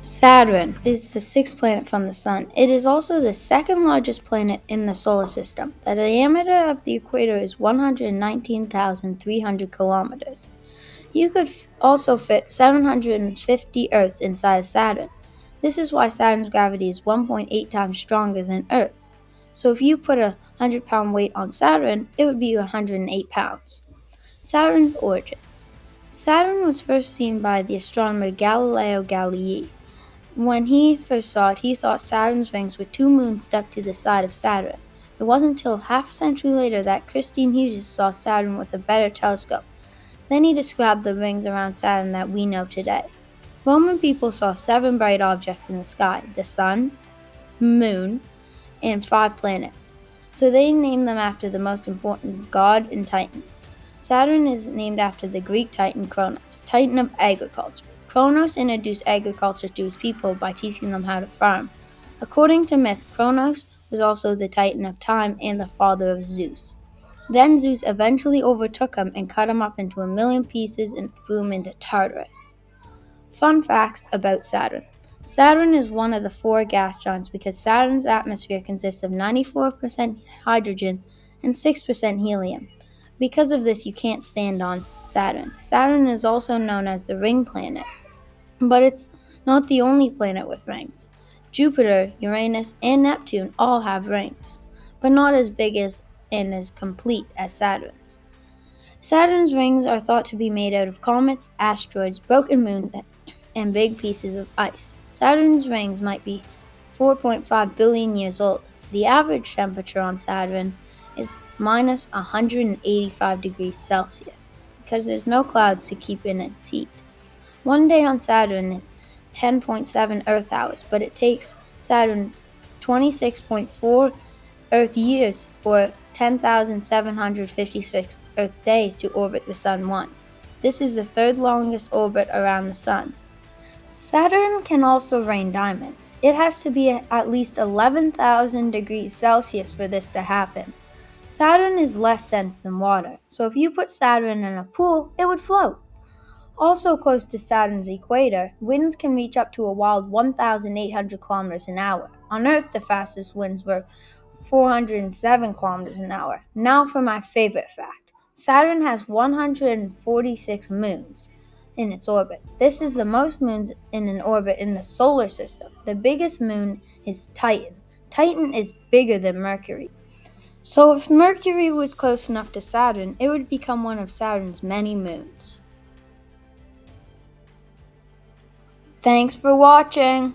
Saturn is the sixth planet from the Sun. It is also the second largest planet in the solar system. The diameter of the equator is 119,300 kilometers. You could also fit 750 Earths inside of Saturn. This is why Saturn's gravity is 1.8 times stronger than Earth's. So if you put a 100-pound weight on Saturn, it would be 108 pounds. Saturn's origins. Saturn was first seen by the astronomer Galileo Galilei. When he first saw it, he thought Saturn's rings were two moons stuck to the side of Saturn. It wasn't until half a century later that Christine Hughes saw Saturn with a better telescope. Then he described the rings around Saturn that we know today. Roman people saw 7 bright objects in the sky: the sun, moon, and 5 planets. So they named them after the most important god and titans. Saturn is named after the Greek titan Kronos, titan of agriculture. Kronos introduced agriculture to his people by teaching them how to farm. According to myth, Kronos was also the titan of time and the father of Zeus. Then Zeus eventually overtook him and cut him up into 1,000,000 pieces and threw him into Tartarus. Fun facts about Saturn. Saturn is one of the 4 gas giants because Saturn's atmosphere consists of 94% hydrogen and 6% helium. Because of this, you can't stand on Saturn. Saturn is also known as the ring planet, but it's not the only planet with rings. Jupiter, Uranus, and Neptune all have rings, but not as big as and as complete as Saturn's. Saturn's rings are thought to be made out of comets, asteroids, broken moons, and big pieces of ice. Saturn's rings might be 4.5 billion years old. The average temperature on Saturn is minus 185 degrees Celsius because there's no clouds to keep in its heat. One day on Saturn is 10.7 Earth hours, but it takes Saturn 26.4 Earth years, or 10,756 Earth days, to orbit the Sun once. This is the 3rd longest orbit around the Sun. Saturn can also rain diamonds. It has to be at least 11,000 degrees Celsius for this to happen. Saturn is less dense than water, so if you put Saturn in a pool, it would float. Also close to Saturn's equator, winds can reach up to a wild 1,800 kilometers an hour. On Earth, the fastest winds were 407 kilometers an hour. Now for my favorite fact. Saturn has 146 moons in its orbit. This is the most moons in an orbit in the solar system. The biggest moon is Titan. Titan is bigger than Mercury. So if Mercury was close enough to Saturn, it would become one of Saturn's many moons. Thanks for watching!